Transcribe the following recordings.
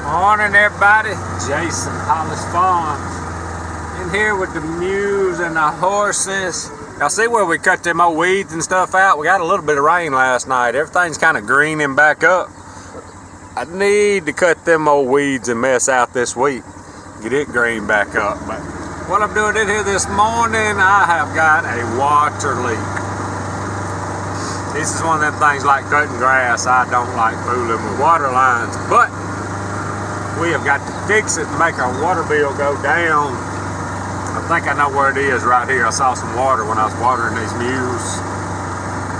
Morning, everybody. Jason, Hollis Farms. In here with the mules and the horses. Y'all see where we cut them old weeds and stuff out? We got a little bit of rain last night. Everything's kind of greening back up. I need to cut them old weeds and mess out this week. Get it green back up. But what I'm doing in here this morning, I have got a water leak. This is one of them things like cutting grass. I don't like fooling with water lines, but we have got to fix it to make our water bill go down. I think I know where it is right here. I saw some water when I was watering these mules.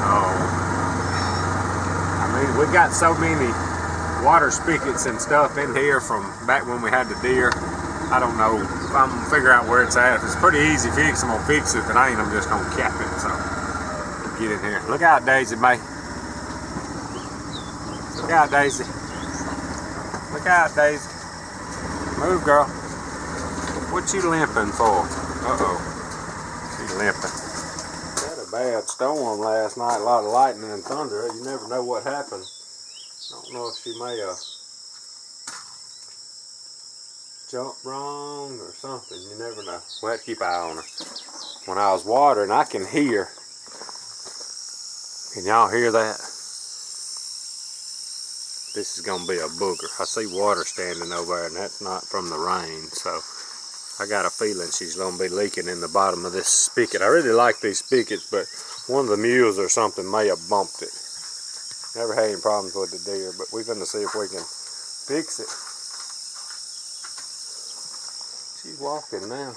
Oh, I mean, we got so many water spigots and stuff in here from back when we had the deer. I don't know if I'm gonna figure out where it's at. If it's pretty easy fix, I'm gonna fix it. If it ain't, I'm just gonna cap it. So get in here. Look out, Daisy, May. Look out, Daisy. Look out, Daisy. Move, girl. What you limping for? Uh-oh. She's limping. We had a bad storm last night. A lot of lightning and thunder. You never know what happened. I don't know if she may have jumped wrong or something. You never know. We'll have to keep an eye on her. When I was watering, I can hear. Can y'all hear that? This is gonna be a booger. I see water standing over there, and that's not from the rain, so I got a feeling she's gonna be leaking in the bottom of this spigot. I really like these spigots, but one of the mules or something may have bumped it. Never had any problems with the deer, but we're gonna see if we can fix it. She's walking now.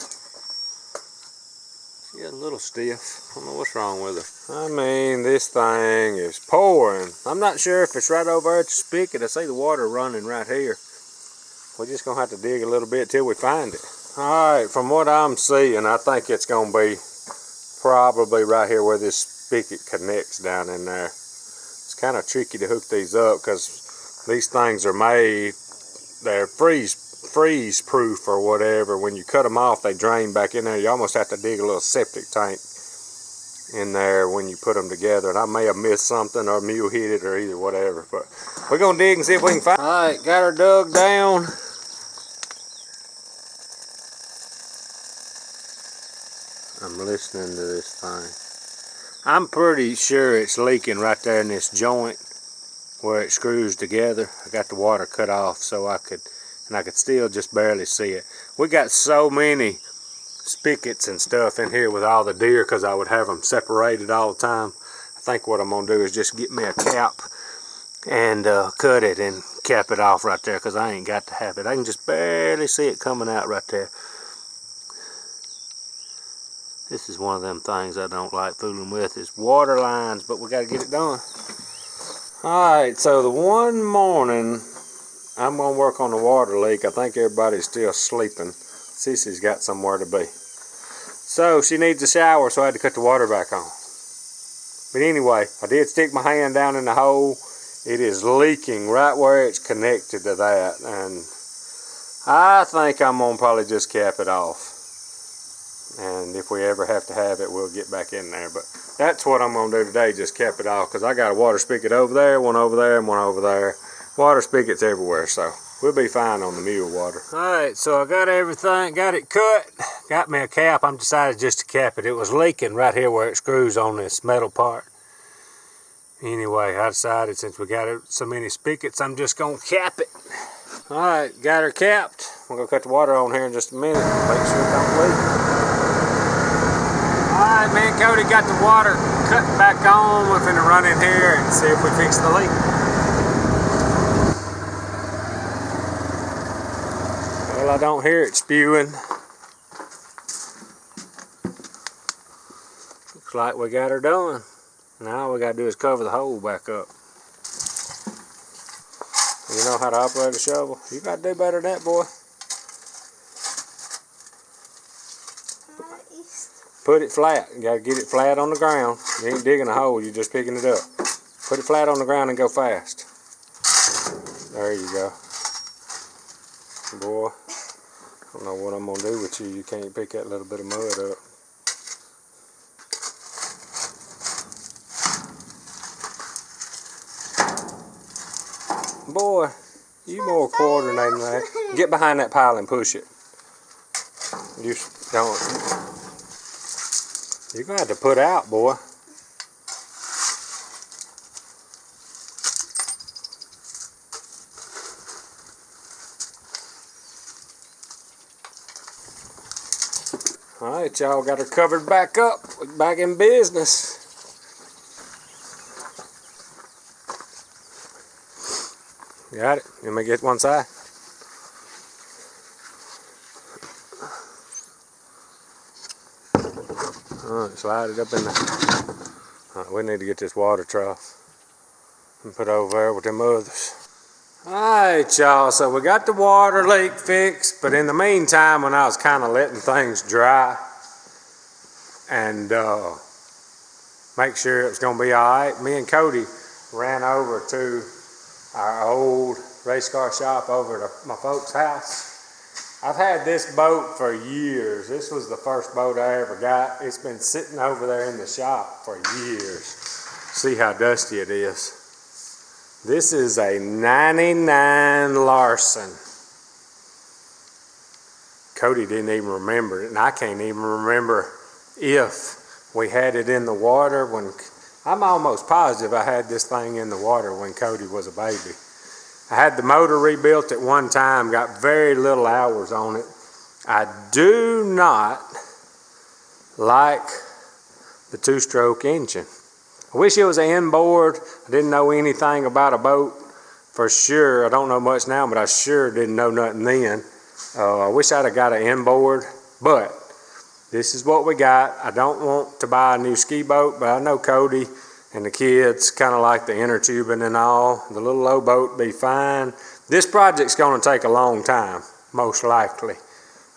She's a little stiff. I don't know what's wrong with her. I mean, this thing is pouring. I'm not sure if it's right over at the spigot. I see the water running right here. We're just gonna have to dig a little bit till we find it. Alright, from what I'm seeing, I think it's gonna be probably right here where this spigot connects down in there. It's kind of tricky to hook these up because these things are made, they're freeze proof or whatever. When you cut them off, they drain back in there. You almost have to dig a little septic tank in there when you put them together. And I may have missed something, or a mule hit it, or either whatever. But we're gonna dig and see if we can find it. All right, got her dug down. I'm listening to this thing. I'm pretty sure it's leaking right there in this joint where it screws together. I got the water cut off so I could still just barely see it. We got so many spigots and stuff in here with all the deer because I would have them separated all the time. I think what I'm going to do is just get me a cap and cut it and cap it off right there because I ain't got to have it. I can just barely see it coming out right there. This is one of them things I don't like fooling with, is water lines, but we got to get it done. Alright, so the one morning I'm going to work on the water leak. I think everybody's still sleeping. Sissy's got somewhere to be. So she needs a shower, so I had to cut the water back on. But anyway, I did stick my hand down in the hole. It is leaking right where it's connected to that. And I think I'm going to probably just cap it off. And if we ever have to have it, we'll get back in there. But that's what I'm going to do today, just cap it off. Because I got a water spigot over there, and one over there. Water spigots everywhere, so we'll be fine on the mule water. Alright, so I got everything, got it cut, got me a cap. I'm decided just to cap it. It was leaking right here where it screws on this metal part. Anyway, I decided since we got so many spigots, I'm just going to cap it. Alright, got her capped. We're going to cut the water on here in just a minute. Make sure it don't leak. Alright, me and Cody got the water cut back on. We're finna run in here and see if we fix the leak. Well, I don't hear it spewing. Looks like we got her done. Now all we gotta do is cover the hole back up. You know how to operate a shovel? You gotta do better than that, boy. Put it flat. You gotta get it flat on the ground. You ain't digging a hole, you're just picking it up. Put it flat on the ground and go fast. There you go. Boy, I don't know what I'm gonna do with you. You can't pick that little bit of mud up. Boy, You more coordinating that. Get behind that pile and push it. You don't. You're going to have to put out, boy. Alright, y'all got her covered back up. We're back in business. Got it. Let me get one side. Alright, slide it up in there. Alright, we need to get this water trough and put it over there with them others. Alright, y'all, so we got the water leak fixed, but in the meantime, when I was kind of letting things dry and make sure it was going to be alright, me and Cody ran over to our old race car shop over to my folks' house. I've had this boat for years. This was the first boat I ever got. It's been sitting over there in the shop for years. See how dusty it is. This is a 99 Larson. Cody didn't even remember it, and I can't even remember if we had it in the water when... I'm almost positive I had this thing in the water when Cody was a baby. I had the motor rebuilt at one time, got very little hours on it. I do not like the two-stroke engine. I wish it was an inboard. I didn't know anything about a boat for sure. I don't know much now, but I sure didn't know nothing then. I wish I'd have got an inboard, but this is what we got. I don't want to buy a new ski boat, but I know Cody and the kids kind of like the inner tubing and all. The little low boat be fine. This project's going to take a long time, most likely.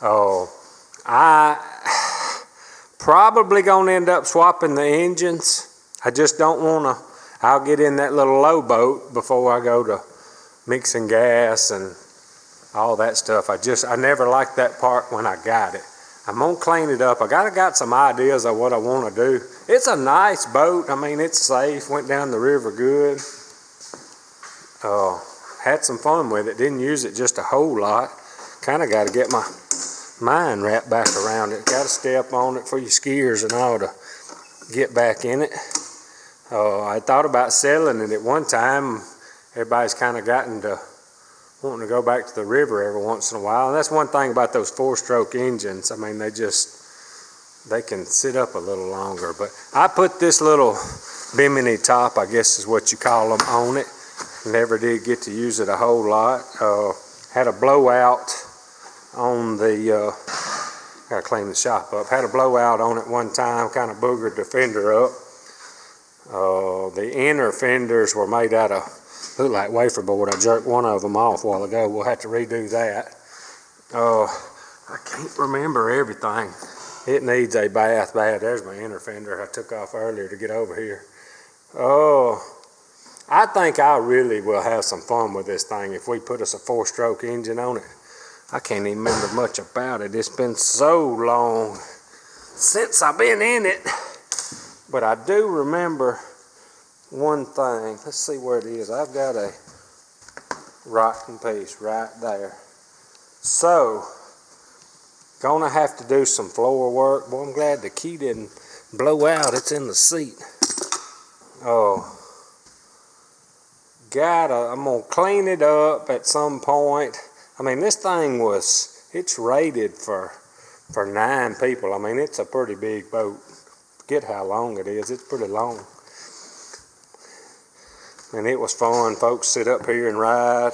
I probably going to end up swapping the engines. I just don't want to. I'll get in that little low boat before I go to mixing gas and all that stuff. I never liked that part when I got it. I'm going to clean it up. I got some ideas of what I want to do. It's a nice boat. I mean, it's safe. Went down the river good. Had some fun with it. Didn't use it just a whole lot. Kind of got to get my mind wrapped back around it. Got to step on it for your skiers and all to get back in it. I thought about selling it at one time. Everybody's kind of gotten to wanting to go back to the river every once in a while. And that's one thing about those four-stroke engines. I mean, they can sit up a little longer. But I put this little bimini top, I guess is what you call them, on it. Never did get to use it a whole lot. Had a blowout on the, gotta clean the shop up. Had a blowout on it one time, kind of boogered the fender up. The inner fenders were made out of, look like wafer board. I jerked one of them off a while ago. We'll have to redo that. I can't remember everything. It needs a bath bad. There's my inner fender I took off earlier to get over here. I think I really will have some fun with this thing if we put us a four-stroke engine on it. I can't even remember much about it. It's been so long since I've been in it. But I do remember one thing. Let's see where it is. I've got a rotten piece right there. So, gonna have to do some floor work. Boy, I'm glad the key didn't blow out. It's in the seat. I'm gonna clean it up at some point. I mean, this thing it's rated for 9 people. I mean, it's a pretty big boat. Forget how long it is. It's pretty long. And it was fun. Folks sit up here and ride.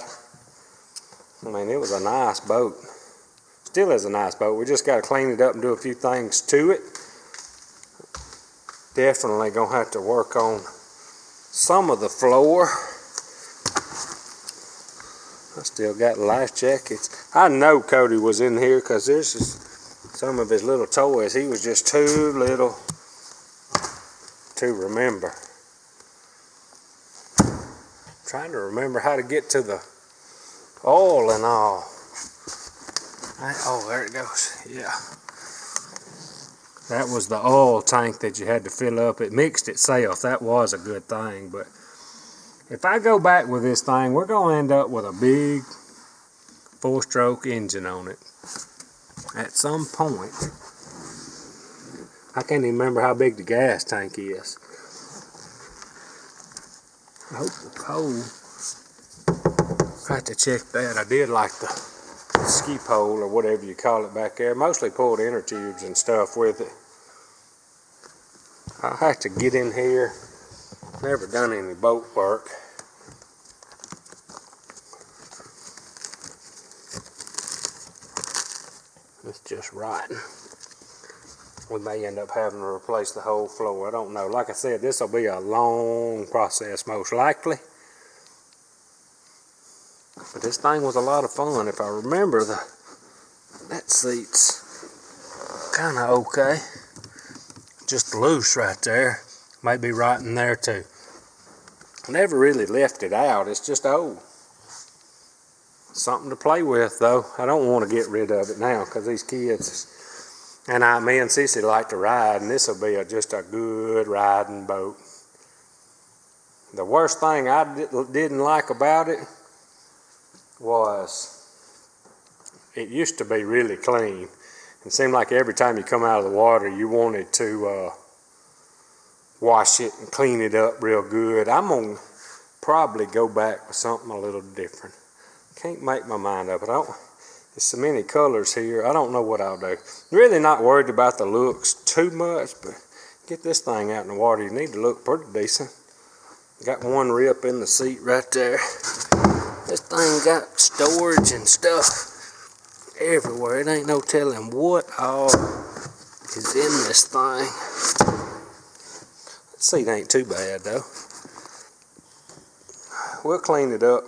I mean, it was a nice boat. Still is a nice boat. We just got to clean it up and do a few things to it. Definitely going to have to work on some of the floor. I still got life jackets. I know Cody was in here because there's some of his little toys. He was just too little to remember. Trying to remember how to get to the oil and all. Oh, there it goes. Yeah. That was the oil tank that you had to fill up. It mixed itself. That was a good thing, but if I go back with this thing, we're going to end up with a big 4-stroke engine on it. At some point, I can't even remember how big the gas tank is. I hope the pole, I have to check that. I did like the ski pole or whatever you call it back there. Mostly pulled inner tubes and stuff with it. I'll have to get in here. Never done any boat work. It's just rotten. We may end up having to replace the whole floor. I don't know. Like I said, this will be a long process most likely. But this thing was a lot of fun. If I remember, that seat's kind of okay. Just loose right there. Might be right in there too. I never really left it out. It's just old. Something to play with though. I don't want to get rid of it now because these kids and me and Sissy like to ride, and this will be just a good riding boat. The worst thing I didn't like about it was it used to be really clean. It seemed like every time you come out of the water you wanted to wash it and clean it up real good. I'm going to probably go back with something a little different. Can't make my mind up. There's so many colors here. I don't know what I'll do. Really not worried about the looks too much, but get this thing out in the water. You need to look pretty decent. Got one rip in the seat right there. This thing got storage and stuff everywhere. It ain't no telling what all is in this thing. The seat ain't too bad though. We'll clean it up,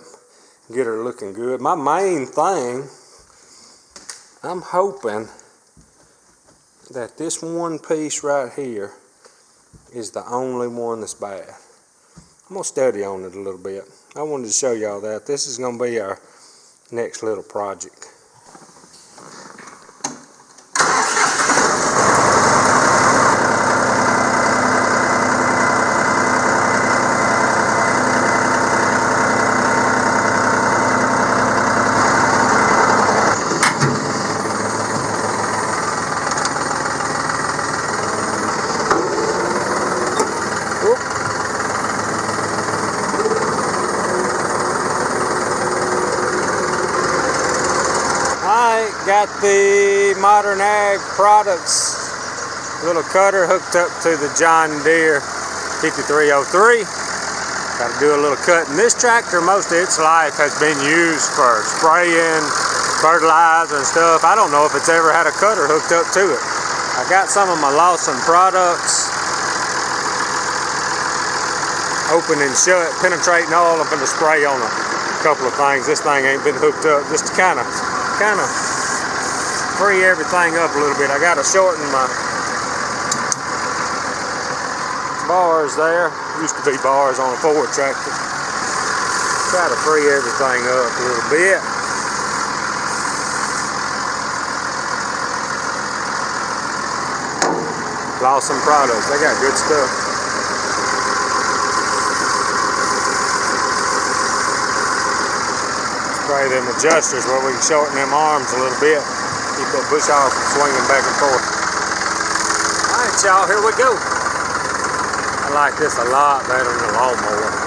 get her looking good. My main thing, I'm hoping that this one piece right here is the only one that's bad. I'm going to study on it a little bit. I wanted to show y'all that. This is going to be our next little project. Got the Modern Ag Products little cutter hooked up to the John Deere 5303. Got to do a little cutting. This tractor, most of its life has been used for spraying, fertilizer and stuff. I don't know if it's ever had a cutter hooked up to it. I got some of my Larson products open and shut, penetrating all. I'm going to spray on a couple of things. This thing ain't been hooked up, just to kind of free everything up a little bit. I got to shorten my bars there. Used to be bars on a Ford tractor. Try to free everything up a little bit. Larson products, they got good stuff. Spray them adjusters where we can shorten them arms a little bit. Keep that bush off from swinging back and forth. Alright y'all, here we go. I like this a lot better than the lawnmower.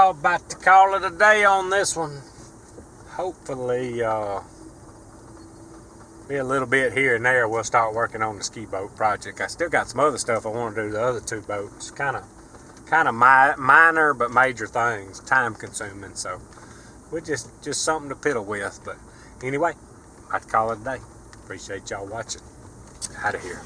y'all, about to call it a day on this one. Hopefully, be a little bit here and there. We'll start working on the ski boat project. I still got some other stuff I want to do. The other two boats, kind of minor but major things, time consuming. So we're just something to piddle with. But anyway, about to call it a day. Appreciate y'all watching. Out of here.